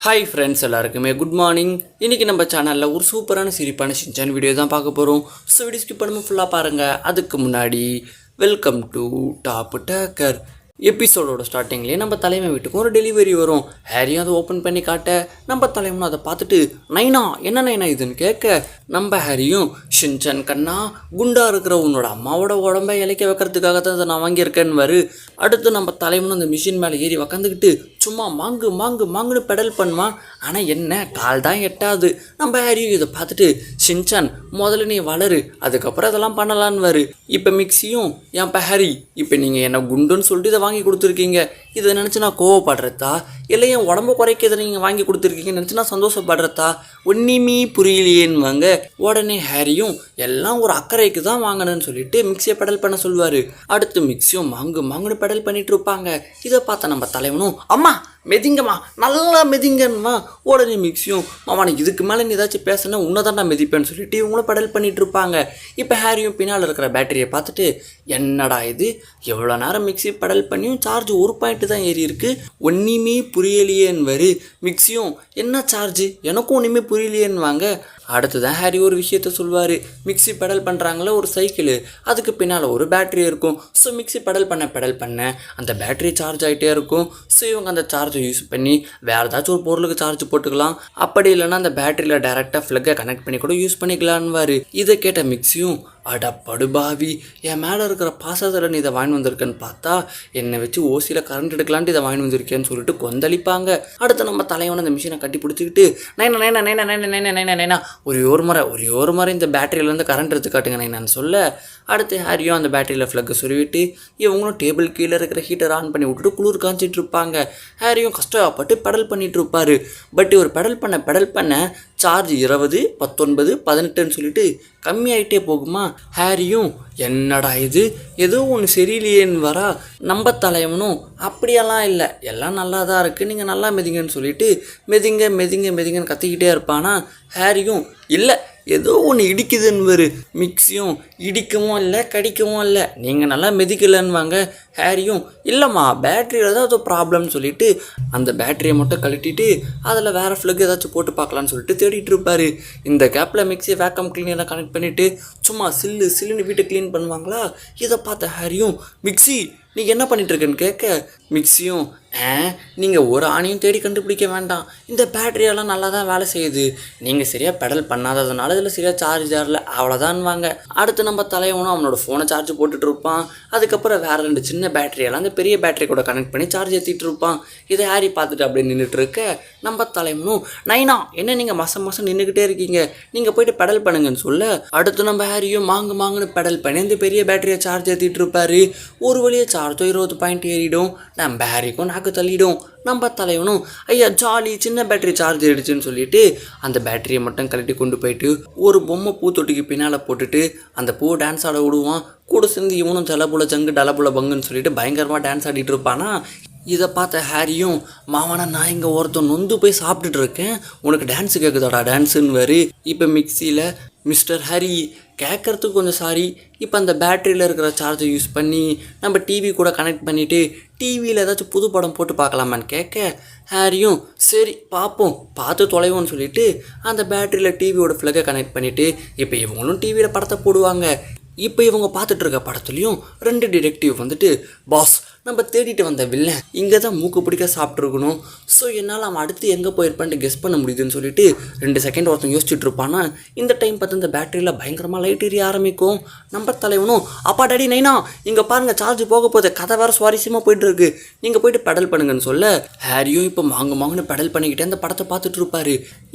Hi friends எல்லாருக்குமே good morning. இன்றைக்கி நம்ம சேனலில் ஒரு சூப்பரான சிரிப்பான ஷின்சான் வீடியோ தான் பார்க்க போகிறோம். ஸோ வீடியோ ஸ்கிப் பண்ணாமல் ஃபுல்லாக பாருங்கள். அதுக்கு முன்னாடி வெல்கம் டு டாப் டேக்கர். எபிசோடோட ஸ்டார்டிங்லேயே நம்ம தலைமை வீட்டுக்கும் ஒரு டெலிவரி வரும். ஹேரியும் அதை ஓப்பன் பண்ணி காட்ட நம்ம தலைவனும் அதை பார்த்துட்டு நைனா என்ன நைனா இதுன்னு கேட்க நம்ம ஹேரியும் ஷின்சான் கண்ணா குண்டா இருக்கிற உன்னோட அம்மாவோட உடம்பை இலைக்க வைக்கிறதுக்காக தான் அதை நான் வாங்கியிருக்கேன்னு. அடுத்து நம்ம தலைவனும் அந்த மிஷின் மேலே ஏறி உக்காந்துக்கிட்டு சும்மா மாங்கு மாங்கு மாங்குன்னு பெடல் பண்ணுவான். ஆனால் என்ன கால் தான் எட்டாது. நம்ம ஹேரியும் இதை பார்த்துட்டு ஷின்சான் முதல்ல நீ வளரு அதுக்கப்புறம் அதெல்லாம் பண்ணலான்னு. இப்போ மிக்சியும் ஏன்ப்பா ஹேரி இப்போ நீங்கள் என்ன குண்டுன்னு சொல்லிட்டு இதை வாங்கி கொடுத்துருக்கீங்க, இதை நினச்சி நான் கோவப்படுறதா இல்லை என் உடம்பு குறைக்க இதை நீங்கள் வாங்கி கொடுத்துருக்கீங்கன்னு நினச்சி நான் சந்தோஷப்படுறதா ஒன்றுமே புரியலையேன்னுவாங்க. உடனே ஹேரியும் எல்லாம் ஒரு அக்கறைக்கு தான் வாங்கணும்னு சொல்லிட்டு மிக்சியை பெடல் பண்ண சொல்லுவார். அடுத்து மிக்சியும் மாங்கு மாங்குன்னு பெடல் பண்ணிட்டு இருப்பாங்க. இதை பார்த்த நம்ம தலைவனும் அம்மா மெதிங்கம்மா நல்லா மெதிங்கம்மா. உடனே மிக்சியும் மாமா இதுக்கு மேலே நீ ஏதாச்சும் பேசினா உன்னை தான் நான் மெதிப்பேன்னு சொல்லிட்டு இவங்களும் பெடல் பண்ணிட்டு இருப்பாங்க. இப்போ ஹேரியும் பின்னால் இருக்கிற பேட்டரியை பார்த்துட்டு என்னடா இது எவ்வளோ நேரம் மிக்சி பெடல் பண்ணியும் சார்ஜ் 1 தான் ஏறி இருக்கு, ஒன்றுமே புரியலையேன்னு. மிக்சியும் என்ன சார்ஜ் எனக்கும் ஒன்றுமே புரியலையேன்னுவாங்க. அடுத்துதான் ஹேரி ஒரு விஷயத்த சொல்வார். மிக்சி பெடல் பண்ணுறாங்களே ஒரு சைக்கிள், அதுக்கு பின்னால் ஒரு பேட்ரி இருக்கும். ஸோ மிக்சி பெடல் பண்ண அந்த பேட்ரி சார்ஜ் ஆகிட்டே இருக்கும். ஸோ இவங்க அந்த சார்ஜை யூஸ் பண்ணி வேறு ஏதாச்சும் ஒரு பொருளுக்கு சார்ஜ் போட்டுக்கலாம், அப்படி இல்லைன்னா அந்த பேட்டரியில் டைரெக்டாக ஃப்ளக்கை கனெக்ட் பண்ணி கூட யூஸ் பண்ணிக்கலான்வார். இதை கேட்ட மிக்சியும் அட படுபாவி என் மேலே இருக்கிற பாசத்தில் நீ இதை வாங்கி வந்திருக்கேன்னு பார்த்தா என்னை வச்சு ஓசியில் கரண்ட் எடுக்கலான்ட்டு இதை வாங்கி வந்திருக்கேன்னு சொல்லிட்டு கொந்தளிப்பாங்க. அடுத்து நம்ம தலைவனை அந்த மிஷினை கட்டி பிடிச்சிக்கிட்டு நைனா நைனா நைனா நைனா நைனா நைனா நைனா ஒரே ஒரு முறை இந்த பேட்டரியிலேருந்து கரண்ட் எடுத்து காட்டுங்க நைனான்னு சொல்ல அடுத்து ஹேரியும் அந்த பேட்டரியில் ஃப்ளக்கை சொருவிட்டு இவங்களும் டேபிள் கீழே இருக்கிற ஹீட்டர் ஆன் பண்ணி விட்டுட்டு குளிர் காய்ச்சிட்டு இருப்பாங்க. ஹேரியும் கஷ்டப்பட்டு பெடல் பண்ணிட்டு இருப்பார். பட் ஒரு பெடல் பண்ண சார்ஜ் 20, 19, 18ன்னு சொல்லிட்டு கம்மியாயிட்டே போகுமா. ஹேரியும் என்னடா இது ஏதோ ஒன்று சரியில்லையேன்னு வரா. நம்ம தலைவனும் அப்படியெல்லாம் இல்லை எல்லாம் நல்லா தான் இருக்குது நீங்கள் நல்லா மெதிங்கன்னு சொல்லிட்டு மெதிங்கன்னு கத்திக்கிட்டே இருப்பானா. ஹேரியும் இல்லை ஏதோ ஒன்று இடிக்குதுன்னு. மிக்சியும் இடிக்கவும் இல்லை கடிக்கவும் இல்லை நீங்கள் நல்லா மெதிக்கலன்னுவாங்க. ஹேரியும் இல்லைம்மா பேட்டரியில் தான் ஏதோ ப்ராப்ளம்னு சொல்லிட்டு அந்த பேட்டரியை மட்டும் கழட்டிட்டு அதில் வேறு ஃப்ளக் ஏதாச்சும் போட்டு பார்க்கலான்னு சொல்லிட்டு தேடிட்டு இருப்பார். இந்த கேப்பில் மிக்சியை வேக்கம் கிளீனெல்லாம் கனெக்ட் பண்ணிவிட்டு சும்மா சில்லுன்னு வீட்டை க்ளீன் பண்ணுவாங்களா. இதை பார்த்த ஹேரியும் மிக்சி நீ என்ன பண்ணிகிட்ருக்குன்னு கேட்க மிக்சியும் நீங்கள் ஒரு ஆணையும் தேடி கண்டுபிடிக்க வேண்டாம், இந்த பேட்டரியெல்லாம் நல்லா தான் வேலை செய்யுது, நீங்கள் சரியாக பெடல் பண்ணாததுனால இதில் சரியாக சார்ஜ் ஆகல அவ்வளோதான்வாங்க. அடுத்து நம்ம தலைவனும் அவனோட ஃபோனை சார்ஜ் போட்டுட்டு இருப்பான். அதுக்கப்புறம் வேறு 2 சின்ன பேட்டரியெல்லாம் அந்த பெரிய பேட்டரி கூட கனெக்ட் பண்ணி சார்ஜ் ஏற்றிட்டு இருப்பான். இதை ஹேரி பார்த்துட்டு அப்படியே நின்றுட்டு இருக்க நம்ம தலைவனும் நைனா என்ன நீங்கள் மாதம் நின்றுக்கிட்டே இருக்கீங்க, நீங்கள் போயிட்டு பெடல் பண்ணுங்கன்னு சொல்ல அடுத்து நம்ம ஹேரியும் மாங்குன்னு பெடல் பண்ணி அந்த பெரிய பேட்டரியை சார்ஜ் ஏற்றிட்டு இருப்பார். ஒரு வழியாக சார்ஜோ 20 பாயிண்ட் ஏறிடும். நம்ம ஹேரிக்கும் நாக்கு தள்ளிடும். நம்ம தலைவனும் ஐயா ஜாலி சின்ன பேட்டரி சார்ஜ் ஆகிடுச்சுன்னு சொல்லிட்டு அந்த பேட்டரியை மட்டும் கழட்டி கொண்டு போயிட்டு ஒரு பொம்மை பூத்தொட்டிக்கு பின்னால் போட்டுட்டு அந்த பூவை டான்ஸ் ஆட விடுவான். கூட சேர்ந்து இவனும் ஜலபுல ஜங்கு டலபுல பங்குன்னு சொல்லிட்டு பயங்கரமாக டான்ஸ் ஆடிட்டு இருப்பானா. இதை பார்த்த ஹேரியும் மாவனா நான் இங்கே ஒருத்தன் நொந்து போய் சாப்பிட்டுட்டு இருக்கேன், உனக்கு டான்ஸு கேட்குதாடா டான்ஸுன்னு. இப்போ மிக்சியில் மிஸ்டர் ஹரி கேட்குறதுக்கு கொஞ்சம் சாரி, இப்போ அந்த பேட்டரியில் இருக்கிற சார்ஜை யூஸ் பண்ணி நம்ம டிவி கூட கனெக்ட் பண்ணிவிட்டு டிவியில் ஏதாச்சும் புது படம் போட்டு பார்க்கலாமான்னு கேட்க ஹேரியும் சரி பார்ப்போம் பார்த்து தொலைவோன்னு சொல்லிட்டு அந்த பேட்டரியில் டிவியோட ஃப்ளக்கை கனெக்ட் பண்ணிவிட்டு இப்போ இவங்களும் டிவியில் படத்தை போடுவாங்க. இப்போ இவங்க பார்த்துட்டு இருக்க படத்துலையும் 2 டிடெக்டிவ் வந்துட்டு பாஸ் நம்ம தேடிட்டு வந்த வில்லன் இங்கே தான் மூக்கு பிடிக்க சாப்பிட்ருக்கணும், ஸோ என்னால் அவன் அடுத்து எங்கே போயிருப்பான்ட்டு கெஸ் பண்ண முடியுதுன்னு சொல்லிட்டு 2 செகண்ட் ஒருத்தன் யோசிச்சுட்டு இருப்பானா. இந்த டைம் பார்த்து இந்த பேட்டரியில் பயங்கரமாக லைட் எரிய ஆரம்பிக்கும். நம்ம தலைவனும் அப்பா டாடி நைனா இங்கே பாருங்கள் சார்ஜ் போக போகுது, கதை வேறு சுவாரஸ்யமாக போயிட்டுருக்கு, நீங்கள் போயிட்டு பெடல் பண்ணுங்கன்னு சொல்ல ஹேரியும் இப்போ மாங்குன்னு பெடல் பண்ணிக்கிட்டே அந்த படத்தை பார்த்துட்டு இருப்பார்.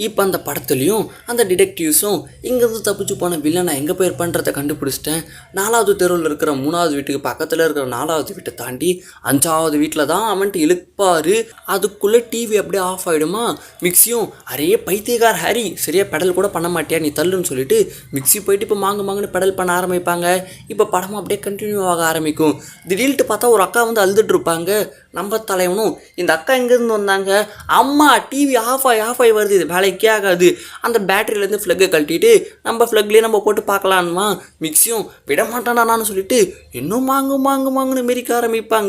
இப்போ அந்த படத்துலையும் அந்த டிடெக்டிவ்ஸும் இங்கேருந்து தப்பிச்சு போன வில்லனை எங்கே போயிருப்பான்றதை கண்டுபிடிச்சிட்டேன், 4வது தெருவில் இருக்கிற 3வது வீட்டுக்கு பக்கத்தில் இருக்கிற 4வது வீட்டை தாண்டி 5வது வீட்டில் தான் அவன்ட்டு இழுப்பார். அதுக்குள்ளே டிவி அப்படியே ஆஃப் ஆகிடுமா. மிக்சியும் அரே பைத்தியக்கார் ஹேரி சரியாக பெடல் கூட பண்ண மாட்டியா நீ தள்ளுன்னு சொல்லிட்டு மிக்சி போயிட்டு இப்போ மாங்குன்னு பெடல் பண்ண ஆரம்பிப்பாங்க. இப்போ படமும் அப்படியே கண்டினியூ ஆக ஆரம்பிக்கும். திடீர்னு பார்த்தா ஒரு அக்கா வந்து அழுதுட்டு இருப்பாங்க. நம்ம தலைவனும் இந்த அக்கா எங்கேருந்து வந்தாங்க, அம்மா டிவி ஆஃப் ஆகி வருது இது வேலைக்கே ஆகாது, அந்த பேட்டரியிலேருந்து ஃப்ளக்கை கழட்டிட்டு நம்ம ஃப்ளக்லேயே நம்ம போட்டு பார்க்கலான்மா. மிக்சியும் விட மாட்டானான்னு சொல்லிட்டு இன்னும் மாங்குன்னு மெரிக்க ஆரம்பிப்பாங்க.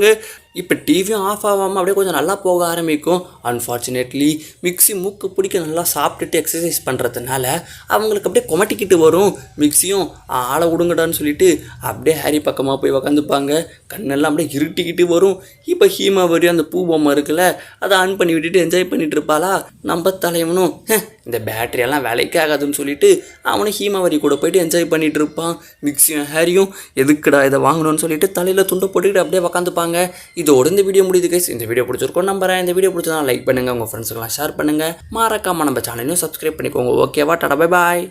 இப்போ டிவியும் ஆஃப் ஆகாமல் அப்படியே கொஞ்சம் நல்லா போக ஆரம்பிக்கும். அன்ஃபார்ச்சுனேட்லி மிக்ஸி மூக்கு பிடிக்க நல்லா சாப்பிட்டுட்டு எக்ஸசைஸ் பண்ணுறதுனால அவங்களுக்கு அப்படியே கொமட்டிக்கிட்டு வரும். மிக்ஸியும் ஆளை விடுங்கடான்னு சொல்லிட்டு அப்படியே ஹாரி பக்கமாக போய் உக்காந்துப்பாங்க. கண்ணெல்லாம் அப்படியே இருட்டிக்கிட்டு வரும். இப்போ ஹீமாவரியும் அந்த பூ பொம்மை இருக்குல்ல, அதை ஆன் பண்ணி விட்டுட்டு என்ஜாய் பண்ணிட்டு இருப்பாளா. நம்ம தலைவனும் இந்த பேட்டரியெல்லாம் வேலைக்கே ஆகாதுன்னு சொல்லிட்டு அவனும் ஹீமாவரி கூட போயிட்டு என்ஜாய் பண்ணிட்டு இருப்பான். மிக்ஸியும் ஹாரியும் எதுக்குடா இதை வாங்கணும்னு சொல்லிட்டு தலையில் துண்டை போட்டுக்கிட்டு அப்படியே உக்காந்துப்பாங்க. இதோட இந்த வீடியோ முடியுது கைஸ். இந்த வீடியோ பிடிச்சிருக்கோம் நம்புறேன். இந்த வீடியோ பிடிச்சதா லைக் பண்ணுங்கள், உங்கள் ஃப்ரெண்ட்ஸுக்கெல்லாம் ஷேர் பண்ணுங்கள். மறக்காமல் நம்ம சேனலையும் சப்ஸ்கிரைப் பண்ணிக்கோங்க. ஓகேவா? Tata bye bye.